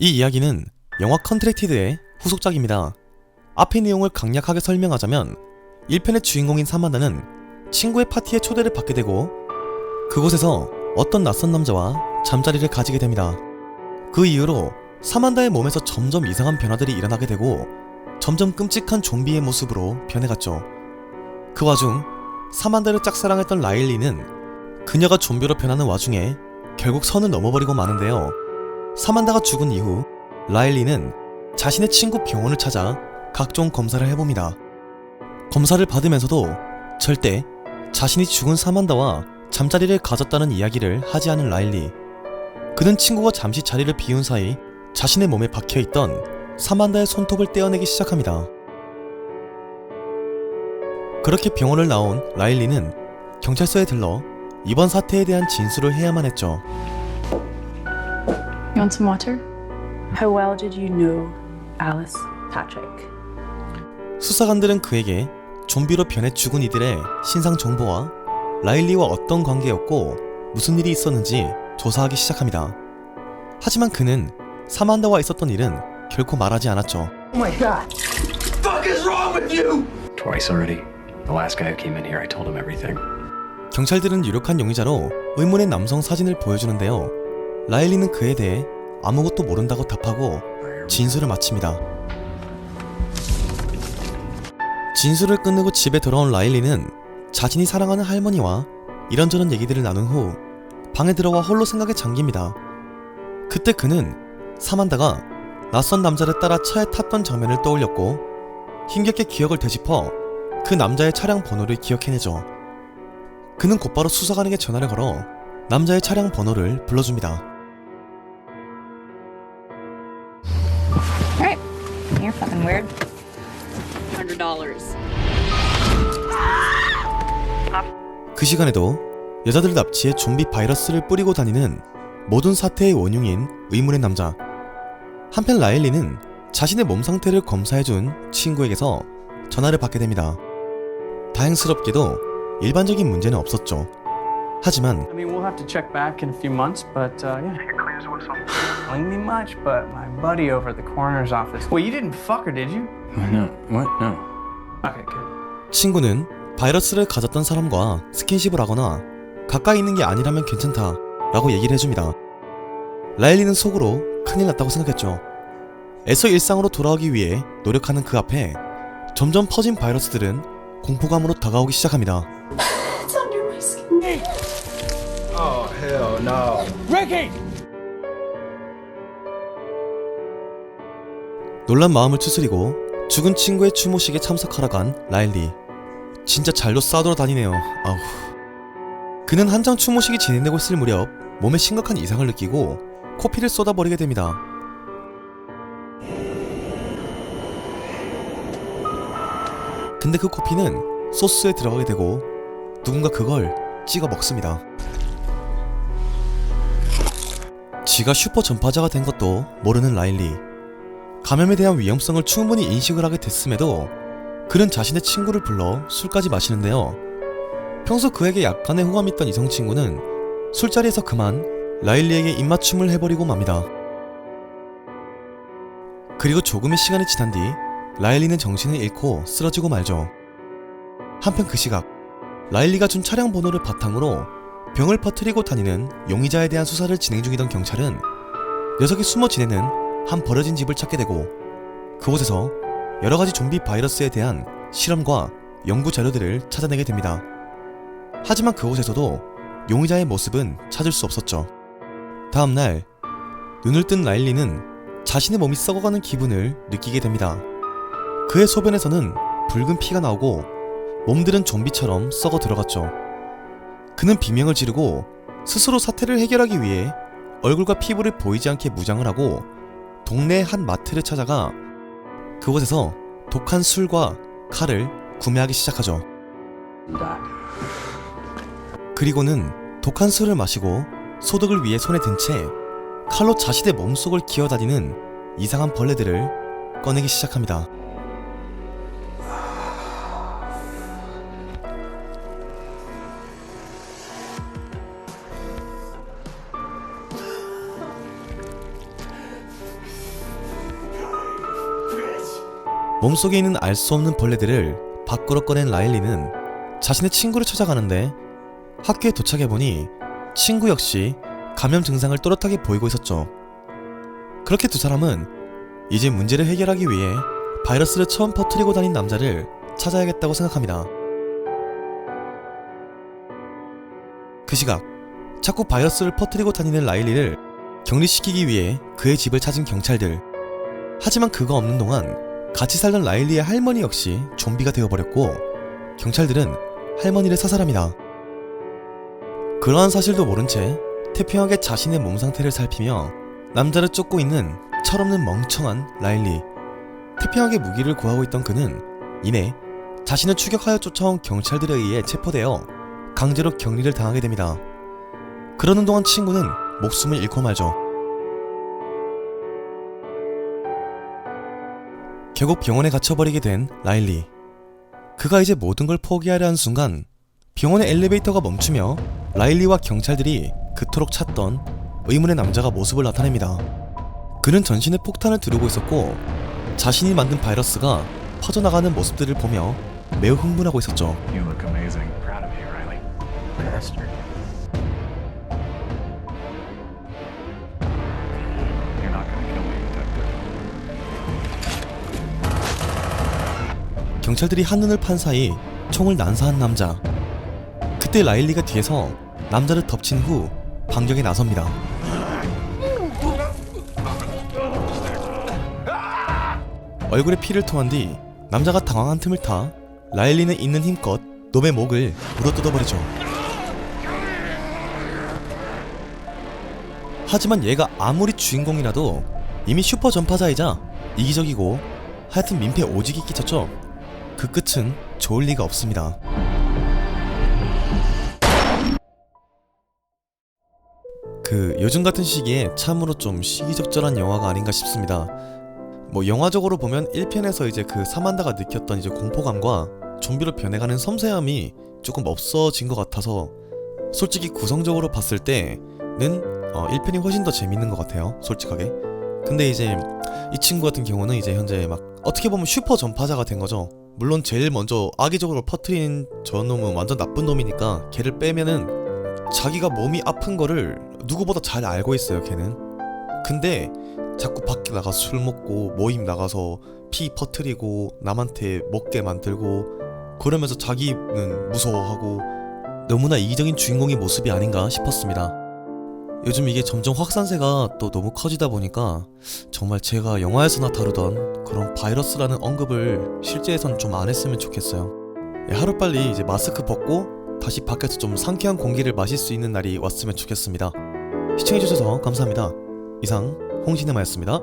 이 이야기는 영화 컨트랙티드의 후속작입니다. 앞의 내용을 간략하게 설명하자면 1편의 주인공인 사만다는 친구의 파티에 초대를 받게 되고 그곳에서 어떤 낯선 남자와 잠자리를 가지게 됩니다. 그 이후로 사만다의 몸에서 점점 이상한 변화들이 일어나게 되고 점점 끔찍한 좀비의 모습으로 변해갔죠. 그 와중 사만다를 짝사랑했던 라일리는 그녀가 좀비로 변하는 와중에 결국 선을 넘어버리고 마는데요. 사만다가 죽은 이후 라일리는 자신의 친구 병원을 찾아 각종 검사를 해봅니다. 검사를 받으면서도 절대 자신이 죽은 사만다와 잠자리를 가졌다는 이야기를 하지 않은 라일리. 그는 친구가 잠시 자리를 비운 사이 자신의 몸에 박혀있던 사만다의 손톱을 떼어내기 시작합니다. 그렇게 병원을 나온 라일리는 경찰서에 들러 이번 사태에 대한 진술을 해야만 했죠. You want some water? How well did you know Alice Patrick? 수사관들은 그에게 좀비로 변해 죽은 이들의 신상 정보와 라일리와 어떤 관계였고 무슨 일이 있었는지 조사하기 시작합니다. 하지만 그는 사만다와 있었던 일은 결코 말하지 않았죠. Oh my god. Fuck is wrong with you? Twice already. The last guy who came in here, I told him everything. 경찰들은 유력한 용의자로 의문의 남성 사진을 보여주는데요. 라일리는 그에 대해 아무것도 모른다고 답하고 진술을 마칩니다. 진술을 끝내고 집에 돌아온 라일리는 자신이 사랑하는 할머니와 이런저런 얘기들을 나눈 후 방에 들어와 홀로 생각에 잠깁니다. 그때 그는 사만다가 낯선 남자를 따라 차에 탔던 장면을 떠올렸고 힘겹게 기억을 되짚어 그 남자의 차량 번호를 기억해내죠. 그는 곧바로 수사관에게 전화를 걸어 남자의 차량 번호를 불러줍니다. Alright, you're fucking weird. $100. 그 시간에도 여자들 납치에 좀비 바이러스를 뿌리고 다니는 모든 사태의 원흉인 의문의 남자. 한편 라일리는 자신의 몸 상태를 검사해준 친구에게서 전화를 받게 됩니다. 다행스럽게도 일반적인 문제는 없었죠. 하지만 I mean, we'll have to check back in a few months, but yeah. Clean as a whistle. Don't me much, but my buddy over at the coroner's office. Well, you didn't fuck her, did you? No. What? No. Okay, good. 친구는 바이러스를 가졌던 사람과 스킨십을 하거나 가까이 있는 게 아니라면 괜찮다 라고 얘기를 해줍니다. 라일리는 속으로 큰일 났다고 생각했죠. 애써 일상으로 돌아오기 위해 노력하는 그 앞에 점점 퍼진 바이러스들은 공포감으로 다가오기 시작합니다. It's under my skin. Oh, hell no. 놀란 마음을 추스리고 죽은 친구의 추모식에 참석하러 간 라일리. 진짜 잘도 싸돌아다니네요. 아우. 그는 한창 추모식이 진행되고 있을 무렵 몸에 심각한 이상을 느끼고 코피를 쏟아버리게 됩니다. 근데 그 코피는 소스에 들어가게 되고 누군가 그걸 찍어 먹습니다. 지가 슈퍼 전파자가 된 것도 모르는 라일리. 감염에 대한 위험성을 충분히 인식을 하게 됐음에도 그는 자신의 친구를 불러 술까지 마시는데요. 평소 그에게 약간의 호감이 있던 이성 친구는 술자리에서 그만 라일리에게 입맞춤을 해버리고 맙니다. 그리고 조금의 시간이 지난 뒤 라일리는 정신을 잃고 쓰러지고 말죠. 한편 그 시각 라일리가 준 차량 번호를 바탕으로 병을 퍼뜨리고 다니는 용의자에 대한 수사를 진행 중이던 경찰은 녀석이 숨어 지내는 한 버려진 집을 찾게 되고 그곳에서 여러가지 좀비 바이러스에 대한 실험과 연구 자료들을 찾아내게 됩니다. 하지만 그곳에서도 용의자의 모습은 찾을 수 없었죠. 다음날 눈을 뜬 라일리는 자신의 몸이 썩어가는 기분을 느끼게 됩니다. 그의 소변에서는 붉은 피가 나오고 몸들은 좀비처럼 썩어 들어갔죠. 그는 비명을 지르고 스스로 사태를 해결하기 위해 얼굴과 피부를 보이지 않게 무장을 하고 동네의 한 마트를 찾아가 그곳에서 독한 술과 칼을 구매하기 시작하죠. 그리고는 독한 술을 마시고 소독을 위해 손에 든 채 칼로 자신의 몸속을 기어다니는 이상한 벌레들을 꺼내기 시작합니다. 몸속에 있는 알 수 없는 벌레들을 밖으로 꺼낸 라일리는 자신의 친구를 찾아가는데 학교에 도착해보니 친구 역시 감염 증상을 또렷하게 보이고 있었죠. 그렇게 두 사람은 이제 문제를 해결하기 위해 바이러스를 처음 퍼뜨리고 다닌 남자를 찾아야겠다고 생각합니다. 그 시각 자꾸 바이러스를 퍼뜨리고 다니는 라일리를 격리시키기 위해 그의 집을 찾은 경찰들. 하지만 그가 없는 동안 같이 살던 라일리의 할머니 역시 좀비가 되어버렸고 경찰들은 할머니를 사살합니다. 그러한 사실도 모른 채 태평하게 자신의 몸 상태를 살피며 남자를 쫓고 있는 철없는 멍청한 라일리. 태평하게 무기를 구하고 있던 그는 이내 자신을 추격하여 쫓아온 경찰들에 의해 체포되어 강제로 격리를 당하게 됩니다. 그러는 동안 친구는 목숨을 잃고 말죠. 결국 병원에 갇혀버리게 된 라일리. 그가 이제 모든 걸 포기하려 한 순간 병원의 엘리베이터가 멈추며 라일리와 경찰들이 그토록 찾던 의문의 남자가 모습을 나타냅니다. 그는 전신에 폭탄을 두르고 있었고 자신이 만든 바이러스가 퍼져나가는 모습들을 보며 매우 흥분하고 있었죠. You look amazing. Proud of you, Riley. Bastard. You're not gonna kill me, detective. 경찰들이 한눈을 판 사이 총을 난사한 남자. 그때 라일리가 뒤에서 남자를 덮친 후 반격에 나섭니다. 얼굴에 피를 토한 뒤 남자가 당황한 틈을 타 라일리는 있는 힘껏 놈의 목을 물어뜯어버리죠. 하지만 얘가 아무리 주인공이라도 이미 슈퍼 전파자이자 이기적이고 하여튼 민폐 오지게 끼쳤죠. 그 끝은 좋을 리가 없습니다. 요즘 같은 시기에 참으로 좀 시기적절한 영화가 아닌가 싶습니다. 뭐 영화적으로 보면 1편에서 이제 그 사만다가 느꼈던 이제 공포감과 좀비로 변해가는 섬세함이 조금 없어진 것 같아서 솔직히 구성적으로 봤을 때는 1편이 훨씬 더 재밌는 것 같아요, 솔직하게. 근데 이제 이 친구 같은 경우는 이제 현재 막 어떻게 보면 슈퍼 전파자가 된 거죠. 물론 제일 먼저 악의적으로 퍼트린 저 놈은 완전 나쁜 놈이니까 걔를 빼면은 자기가 몸이 아픈 거를 누구보다 잘 알고 있어요, 걔는. 근데 자꾸 밖에 나가서 술 먹고 모임 나가서 피 퍼트리고 남한테 먹게 만들고 그러면서 자기는 무서워하고 너무나 이기적인 주인공의 모습이 아닌가 싶었습니다. 요즘 이게 점점 확산세가 또 너무 커지다 보니까 정말 제가 영화에서나 다루던 그런 바이러스라는 언급을 실제에선 좀 안 했으면 좋겠어요. 하루빨리 이제 마스크 벗고 다시 밖에서 좀 상쾌한 공기를 마실 수 있는 날이 왔으면 좋겠습니다. 시청해주셔서 감사합니다. 이상 홍시네마였습니다.